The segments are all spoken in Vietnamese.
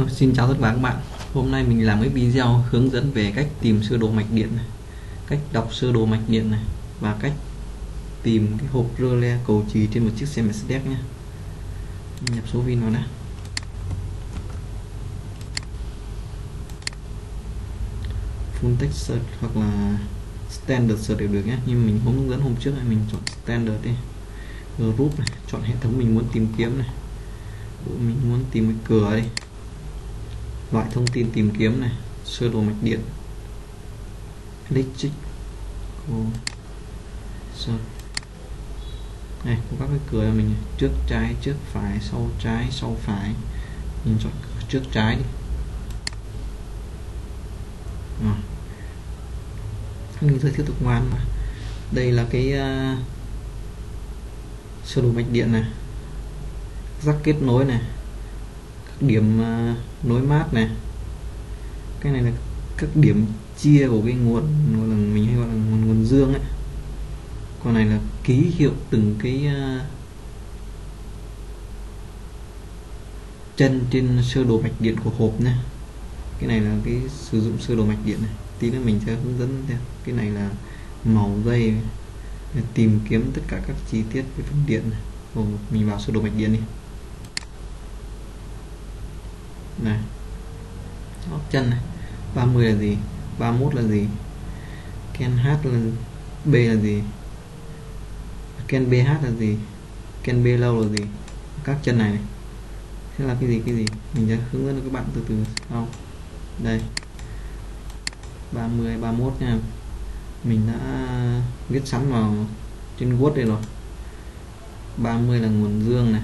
Xin chào tất cả các bạn. Hôm nay mình làm cái video hướng dẫn về cách tìm sơ đồ mạch điện này, cách đọc sơ đồ mạch điện này và cách tìm cái hộp rơ le cầu chì trên một chiếc xe Mercedes nhé. Nhập số pin vào đã. Full text search hoặc là standard search đều được nhé. Nhưng mình không hướng dẫn hôm trước này, mình chọn standard đi. Group này, chọn hệ thống mình muốn tìm kiếm này. Mình muốn tìm cái cửa đi. Loại thông tin tìm kiếm này, sơ đồ mạch điện, electric này, có các cái cửa của mình, trước trái, trước phải, sau phải. Mình chọn cửa trước trái đi. Mình giới thiệu tục ngoan mà. Đây là cái sơ đồ mạch điện này, rắc kết nối này, các điểm nối mát này, cái này là các điểm chia của cái nguồn, gọi là mình hay gọi là nguồn dương ấy. Còn này là ký hiệu từng cái chân trên sơ đồ mạch điện của hộp nhé. Cái này là cái sử dụng sơ đồ mạch điện này, tí nữa mình sẽ hướng dẫn theo. Cái này là màu dây để tìm kiếm tất cả các chi tiết về phần điện này. Mình vào sơ đồ mạch điện đi này, option này, 30 là gì, 31 là gì, ken H là B là gì, ken BH là gì, ken B lâu là gì, các chân này, sẽ là cái gì mình sẽ hướng dẫn các bạn từ từ sau. Đây 30 31 nha, mình đã viết sẵn vào trên Word đây rồi. 30 là nguồn dương này,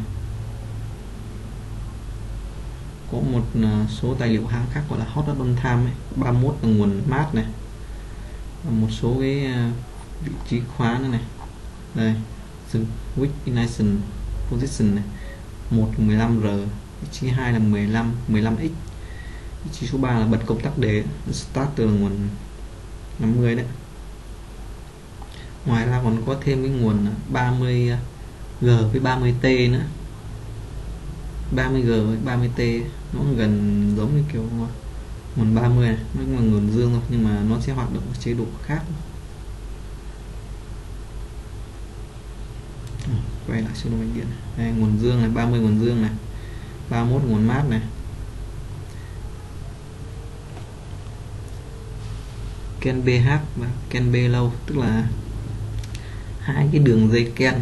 có một số tài liệu hãng khác gọi là hot on time ấy. 31 là nguồn mát này, và một số cái vị trí khóa nữa này. Đây, switch ignition position này, 1 là 15R, vị trí 2 là 15x, vị trí số 3 là bật công tắc để start từ nguồn 50 đấy. Ngoài ra còn có thêm cái nguồn 30G với 30T nữa. 30G với 30T nó gần giống như kiểu nguồn 30 này, nó là nguồn dương thôi, nhưng mà nó sẽ hoạt động ở chế độ khác. Quay lại sơ đồ mạch điện này. Đây, nguồn dương này, 30 nguồn dương này, 31 nguồn mát này. Ken BH và ken B lâu, tức là hai cái đường dây ken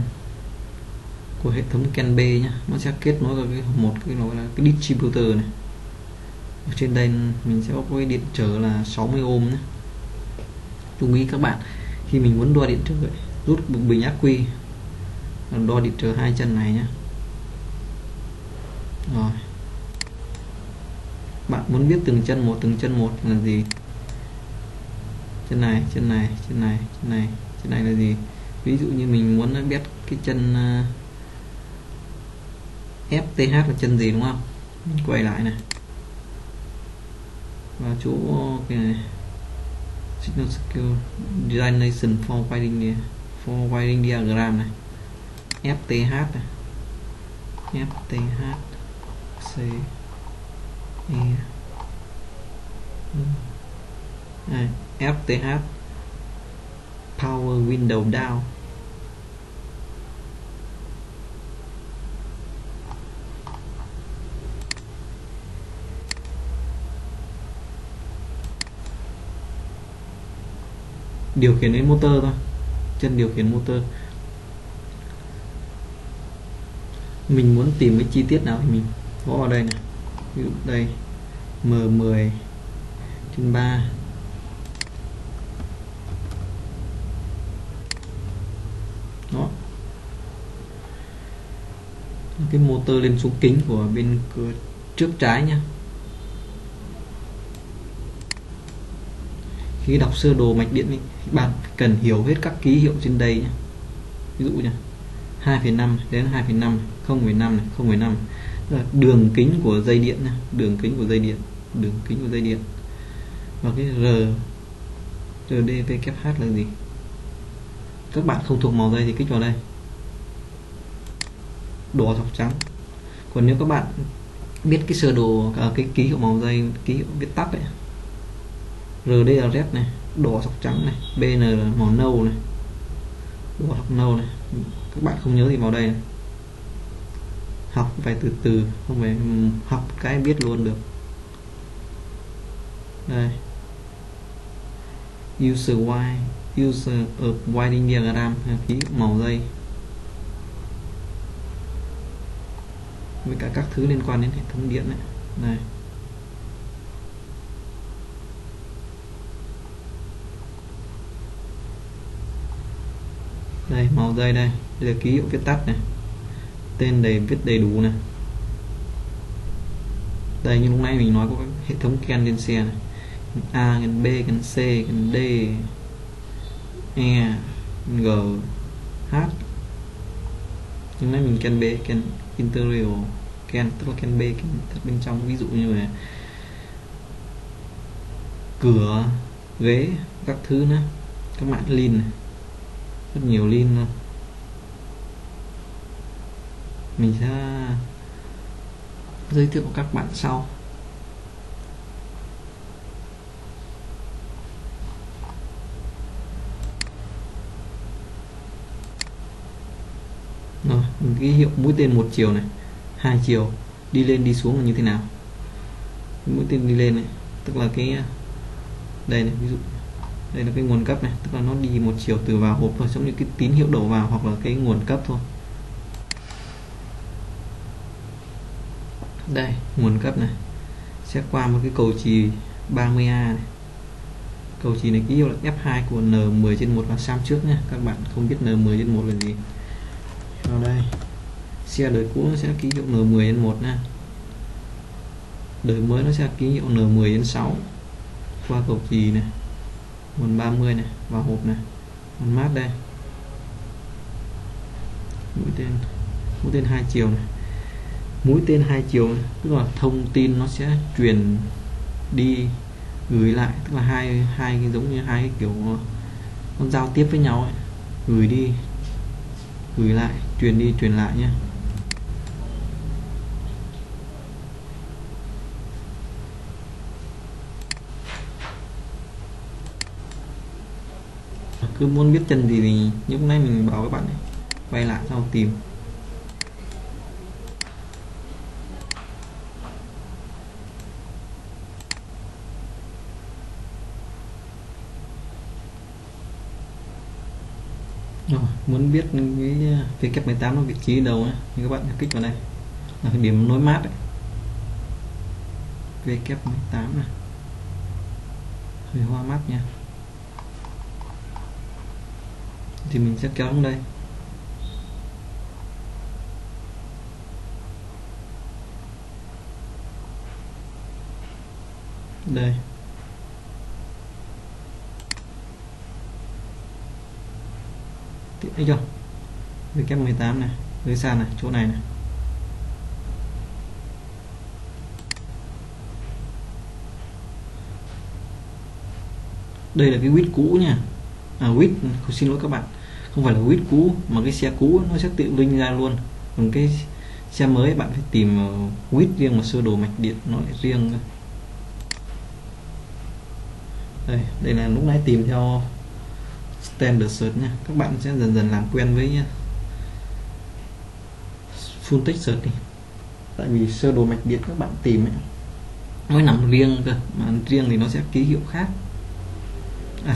của hệ thống ken B nhá, nó sẽ kết nối với một cái gọi là cái distributor này. Ở trên đây mình sẽ có cái điện trở là 60 ohm nhé. Chú ý các bạn, khi mình muốn đo điện trở rút bình ắc quy, đo điện trở hai chân này nhé. Rồi bạn muốn biết từng chân một là gì, chân này là gì. Ví dụ như mình muốn biết cái chân FTH là chân gì, đúng không? Mình quay lại này, và chỗ cái này signal skill designation for winding diagram này, FTH này, FTH C E này, FTH power window down. Điều khiển đến motor thôi, chân điều khiển motor. Mình muốn tìm cái chi tiết nào thì mình gõ vào đây này, ví dụ đây M10/3. Đó, cái motor lên xuống kính của bên cửa trước trái nhá. Khi đọc sơ đồ mạch điện ấy, bạn cần hiểu hết các ký hiệu trên đây nhé. Ví dụ nha, 2,5 đến 2,5, 0,5 này, 0,5 là đường kính của dây điện nha, đường kính của dây điện. Và cái RDVKH là gì? Các bạn không thuộc màu dây thì kích vào đây, đỏ hoặc trắng. Còn nếu các bạn biết cái sơ đồ cái ký hiệu màu dây, ký hiệu viết tắt đấy, RDRZ này, đỏ sọc trắng này, BN là màu nâu này, đỏ sọc nâu này. Các bạn không nhớ thì vào đây này. Học phải từ từ, không phải học cái biết luôn được. Đây, user of winding diagram, ký hiệu màu dây với cả các thứ liên quan đến hệ thống điện này. Này, đây màu dây đây là ký hiệu viết tắt này, tên viết đầy đủ này. Đây như lúc nãy mình nói có các hệ thống ken trên xe này, A, ken B, ken C, ken D, E, G, H. Lúc nãy mình ken B, ken interior, ken tức là ken B, ken thật bên trong, ví dụ như là cửa, ghế, các thứ nữa. Các bạn lin này, rất nhiều lin luôn. Mình sẽ giới thiệu các bạn sau. Rồi, cái hiệu mũi tên một chiều này, hai chiều, đi lên đi xuống là như thế nào. Mũi tên đi lên này tức là cái đây này, ví dụ đây là cái nguồn cấp này, tức là nó đi một chiều từ vào hộp thôi, giống như cái tín hiệu đổ vào hoặc là cái nguồn cấp thôi. Đây nguồn cấp này sẽ qua một cái cầu chì 30A này. Cầu chì này ký hiệu là F2 của N10/1 là sam trước nhé. Các bạn không biết N10/1 là gì. Vào đây xe đời cũ nó sẽ ký hiệu N10/1 nha, đời mới nó sẽ ký hiệu N10/6 qua cầu chì này, nguồn 30 này, vào hộp này, nguồn mát đây, mũi tên hai chiều này. Mũi tên hai chiều này, tức là thông tin nó sẽ truyền đi gửi lại, tức là hai cái giống như hai cái kiểu nó giao tiếp với nhau ấy, gửi đi gửi lại, truyền đi truyền lại nhé. Cứ muốn biết chân gì thì lúc nãy mình bảo các bạn này, quay lại sau tìm. Rồi, muốn biết cái VK18 nó vị trí ở đâu ấy, thì các bạn kích vào đây là cái điểm nối mát đấy. VK18 này, hơi hoa mắt nha, thì mình sẽ kéo xuống đây. Đây thấy chưa, VK18 này, dưới sàn này, chỗ này này. Đây là cái quýt cũ nha, quýt, xin lỗi các bạn, không phải là quýt cũ mà cái xe cũ nó sẽ tự linh ra luôn, còn cái xe mới bạn phải tìm quýt riêng, mà sơ đồ mạch điện nó lại riêng. Đây là lúc nãy tìm theo standard search nha. Các bạn sẽ dần dần làm quen với full text search đi, tại vì sơ đồ mạch điện các bạn tìm ấy, nó nằm riêng cơ, mà riêng thì nó sẽ ký hiệu khác.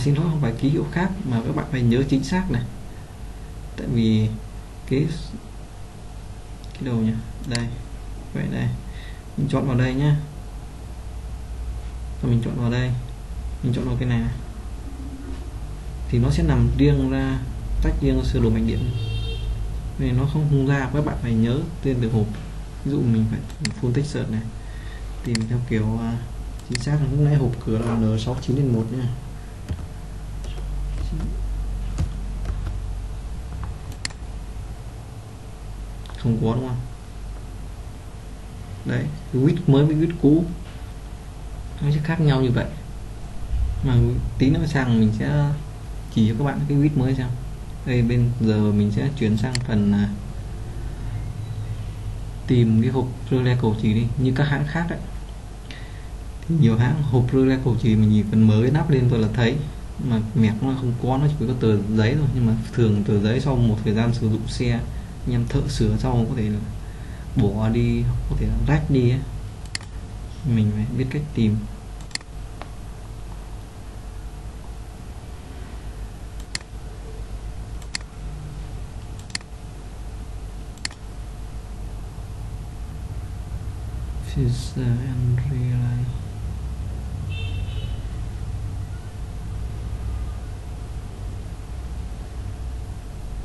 Xin lỗi, không phải ký hiệu khác mà các bạn phải nhớ chính xác này, tại vì cái đầu nhỉ, đây vậy đây, mình chọn vào đây nhá, rồi mình chọn vào đây, mình chọn vào cái này thì nó sẽ nằm riêng ra, tách riêng sơ đồ mạch điện nên nó không ra. Các bạn phải nhớ tên được hộp, ví dụ mình phải full text search này, tìm theo kiểu chính xác. Lúc nãy hộp cửa là N69/1 nha, không có đúng không. Đấy, quýt mới với quýt cũ nó sẽ khác nhau như vậy, mà tí nữa sang mình sẽ chỉ cho các bạn cái quýt mới xem. Đây bên giờ mình sẽ chuyển sang phần tìm cái hộp rơ le cầu chì đi, như các hãng khác đấy. Thì nhiều hãng hộp rơ le cầu chì mình chỉ cần mở cái nắp lên thôi là thấy, mà mẹc nó không có, nó chỉ có tờ giấy thôi. Nhưng mà thường tờ giấy sau một thời gian sử dụng xe, anh em thợ sửa sau có thể là bỏ đi, có thể là rách đi ấy. Mình phải biết cách tìm. Pizza and Relay.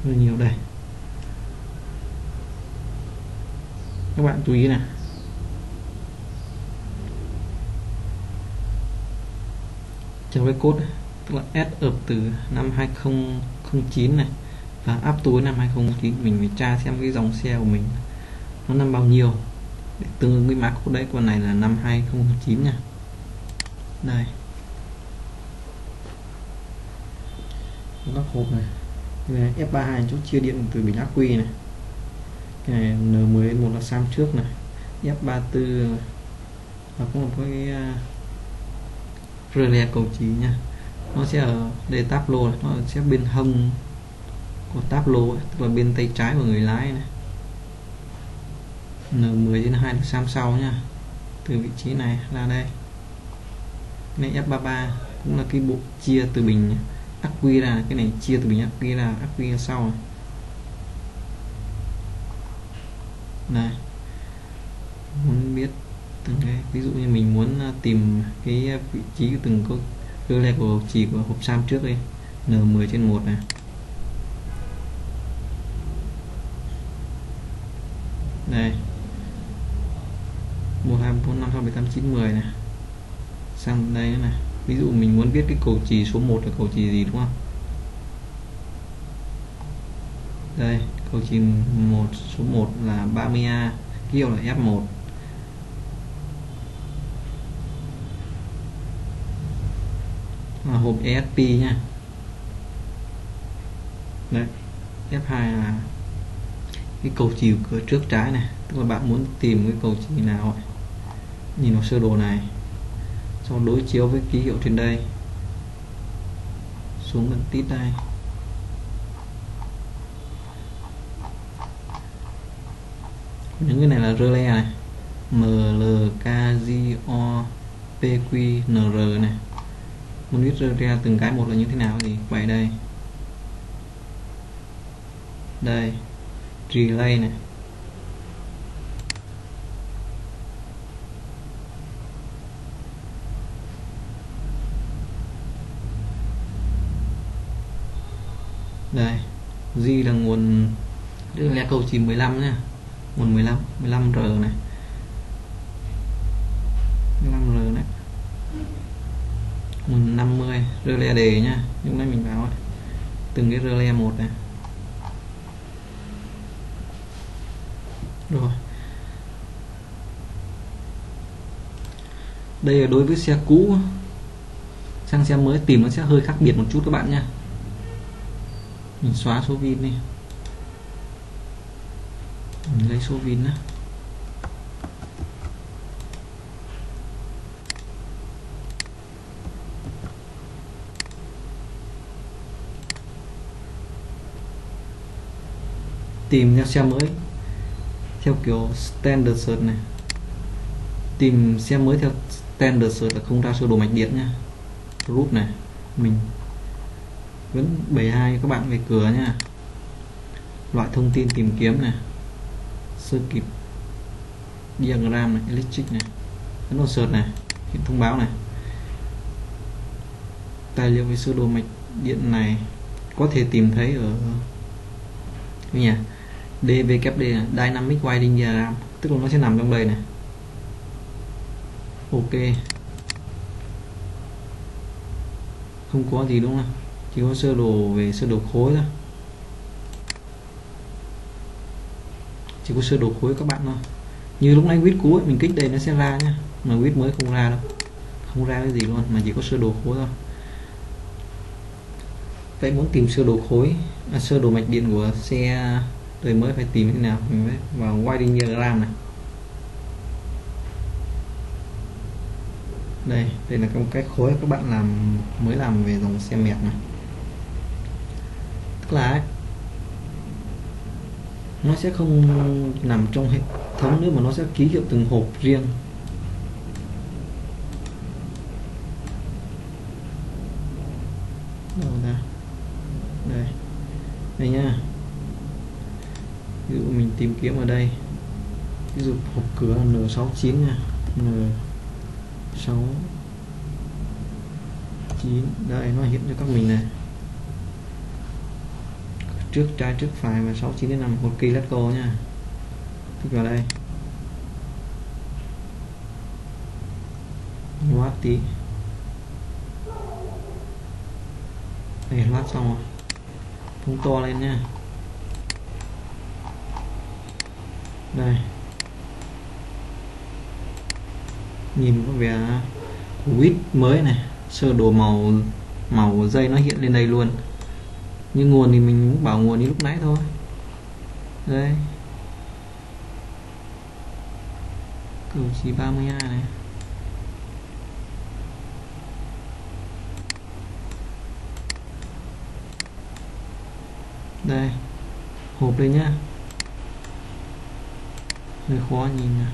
Rất nhiều đây. Các bạn chú ý này, trong cái code này, tức là S ập từ năm 2009 này và up to năm 2009, mình phải tra xem cái dòng xe của mình nó năm bao nhiêu để tương ứng với mã code đấy. Con này là năm 2009 nha. Đây, các hộp này, F32 chỗ chia điện từ bình ắc quy này, cái này N11 là sam trước này, F34 và có một cái rơ le cầu chì nha. Nó sẽ ở đây táp lô này, nó sẽ bên hông của táp lô ấy, tức là bên tay trái của người lái này. N10 đến 2 là sam sau nha. Từ vị trí này là đây. Cái này F33 cũng là cái bộ chia từ bình ắc quy ra, cái này chia từ bình ắc quy ra sau này. Này, muốn biết từng cái, ví dụ như mình muốn tìm cái vị trí của từng có rơ le của chỉ của hộp sam trước đi, N10/1 này. Đây, 1 2 4 5 6 7 8 9 10 này. Sang đây này, ví dụ mình muốn biết cái cầu chì số 1 là cầu chì gì, đúng không? Đây, cầu chì số 1 là 30A, ký hiệu là F1. Hộp ESP nha. Đấy, F2 là cái cầu chì cửa trước trái này, tức là bạn muốn tìm cái cầu chì nào ấy. Nhìn vào sơ đồ này, sau đối chiếu với ký hiệu trên đây, xuống gần tít đây. Những cái này là rơ le này, MLKGOPQNR này. Muốn biết rơ le từng cái một là như thế nào thì vậy đây. Đây, relay này. Đây, G là nguồn rơ le cầu chì 15 nha. Nguồn 15R này. 15R này. Nguồn 50 rơ le đề nhá. Lúc nãy mình báo từng cái rơ le một này. Rồi. Đây là đối với xe cũ, sang xe mới tìm nó sẽ hơi khác biệt một chút các bạn nha. Mình xóa số pin đi, mình lấy số pin đó. Tìm theo xe mới theo kiểu standard search này, tìm xe mới theo standard search là không ra sơ đồ mạch điện nha. Root này, mình vẫn 72 các bạn về cửa nha. Loại thông tin tìm kiếm này, circuit diagram này, electric này, ấn vào search này, hiện thông báo này. Tài liệu về sơ đồ mạch điện này có thể tìm thấy ở nhà DVKD này, Dynamic Winding Diagram, tức là nó sẽ nằm trong đây này. Ok, không có gì đúng không, chỉ có sơ đồ về sơ đồ khối thôi, chỉ có sơ đồ khối các bạn thôi. Như lúc nãy quýt cũ ấy, mình kích đây nó sẽ ra nhá, mà quýt mới không ra đâu, không ra cái gì luôn, mà chỉ có sơ đồ khối thôi. Vậy muốn tìm sơ đồ khối, sơ đồ mạch điện của xe đời mới phải tìm thế nào, mình phải vào wiring diagram này. Đây là một cái khối các bạn mới làm về dòng xe mẹt này. Tức là nó sẽ không nằm trong hệ thống nữa mà nó sẽ ký hiệu từng hộp riêng. Đâu ra? Đây nha. Ví dụ mình tìm kiếm ở đây, ví dụ hộp cửa N69 nha, N69, đây nó hiện cho các mình này, trước trái trước phải và 69 đến 5 một kỳ let's go nha. Thích vào đây loát tí, đây loát xong rồi, phóng to lên nha. Đây nhìn có vẻ quýt mới này, sơ đồ màu dây nó hiện lên đây luôn. Nhưng nguồn thì mình bảo nguồn như lúc nãy thôi. Đây cử chỉ 32 này, đây hộp đây nhá, hơi khó nhìn nè.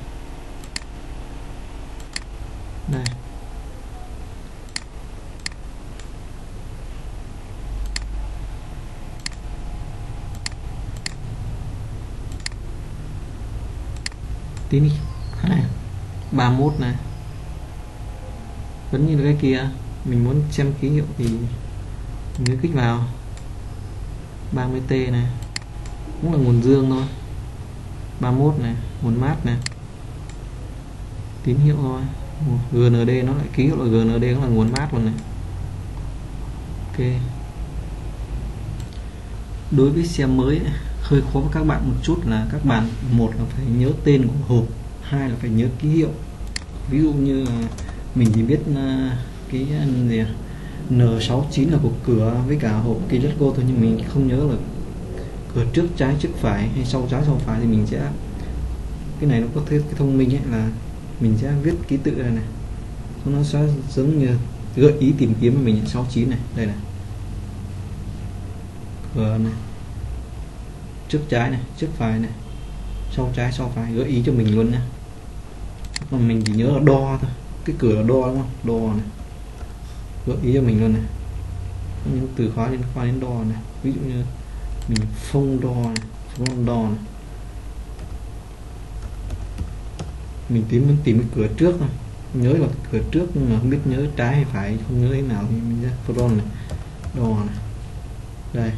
Đây tí đi, 31 này vẫn như cái kia. Mình muốn xem ký hiệu thì mình kích vào 30T này, cũng là nguồn dương thôi. 31 này, nguồn mát này, tín hiệu thôi. GND nó lại ký hiệu là GND, cũng là nguồn mát luôn này. Ok, đối với xe mới hơi khó với các bạn một chút là các bạn, một là phải nhớ tên của hộp, hai là phải nhớ ký hiệu. Ví dụ như mình chỉ biết cái gì N69 là của cửa với cả hộp key let's go thôi, nhưng mình không nhớ là cửa trước trái trước phải hay sau trái sau phải, thì mình sẽ, cái này nó có cái thông minh ấy, là mình sẽ viết ký tự này này, nó sẽ giống như gợi ý tìm kiếm của mình. 69 này, đây này, cửa này, trước trái này, trước phải này, sau trái sau phải, gợi ý cho mình luôn nha. Mà mình chỉ nhớ là đo thôi, cái cửa là đo đúng không, đo này, gợi ý cho mình luôn này, những từ khóa liên quan đến đo này. Ví dụ như mình phông đo này, phông đo này, mình muốn tìm cái cửa trước thôi, nhớ là cửa trước nhưng mà không biết nhớ trái hay phải, không nhớ thế nào thì mình ra phron này, đo này, đây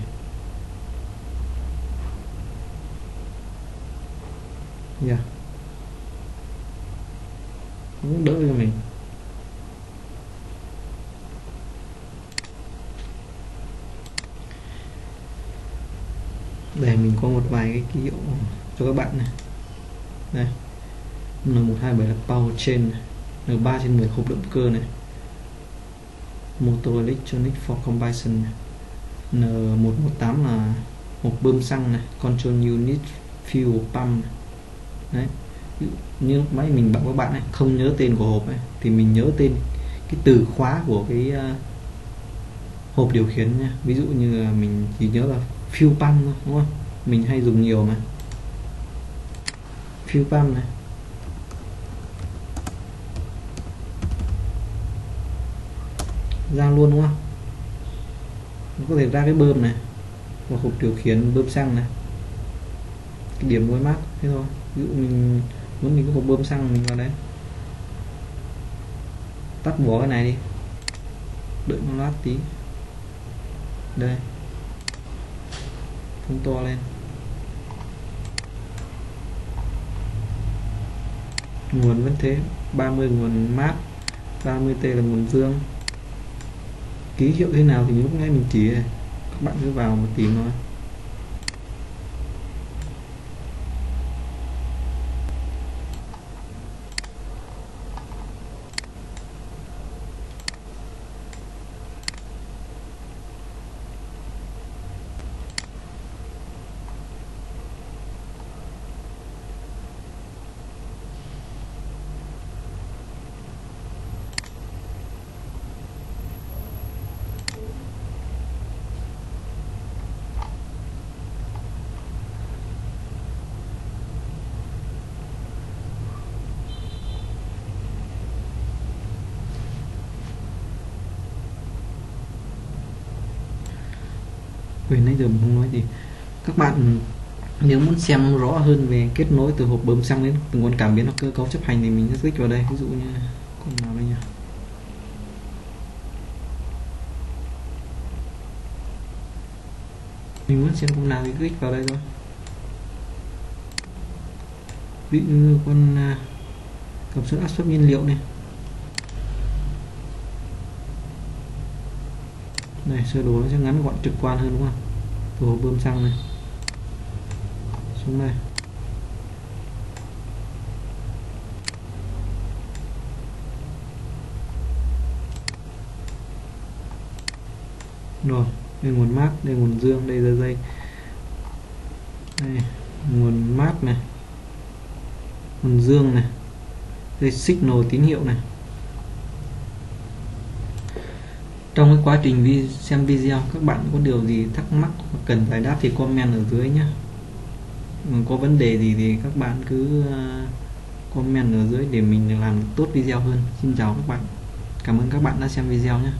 yeah, cũng đỡ cho mình. Đây mình có một vài cái ký hiệu cho các bạn này. Đây N127 là power chain này, N3/10 hộp động cơ này, motor electronic for combustion này, N118 là hộp bơm xăng này, control unit fuel pump này. Đấy, như máy mình bảo các bạn này, không nhớ tên của hộp ấy, thì mình nhớ tên cái từ khóa của cái hộp điều khiển nha. Ví dụ như là mình chỉ nhớ là fuel pump thôi, đúng không, mình hay dùng nhiều mà, fuel pump này, ra luôn đúng không, nó có thể ra cái bơm này, và hộp điều khiển bơm xăng này, cái điểm môi mát thế thôi. Ví dụ mình muốn mình có hộp bơm xăng, mình vào đấy, tắt bỏ cái này đi, đợi nó lát tí, đây phóng to lên, nguồn vẫn thế, 30 nguồn mát, 30T là nguồn dương. Ký hiệu thế nào thì lúc nãy mình chỉ này, các bạn cứ vào mà tìm thôi. Quên nãy giờ mình không nói gì. Các bạn nếu muốn xem rõ hơn về kết nối từ hộp bơm xăng đến từng con cảm biến hoặc cơ cấu chấp hành thì mình sẽ click vào đây, ví dụ như con nào đây nhỉ. Mình muốn xem con nào thì click vào đây thôi. Ví dụ như con cảm suất áp suất nhiên liệu này. Này, sơ đồ nó sẽ ngắn gọn trực quan hơn đúng không? Từ hộp bơm xăng này xuống đây. Rồi, đây nguồn mát, đây nguồn dương, đây là dây. Đây, nguồn mát này, nguồn dương này, đây signal tín hiệu này. Trong cái quá trình xem video các bạn có điều gì thắc mắc hoặc cần giải đáp thì comment ở dưới nhé. Có vấn đề gì thì các bạn cứ comment ở dưới để mình làm tốt video hơn. Xin chào các bạn, cảm ơn các bạn đã xem video nhé.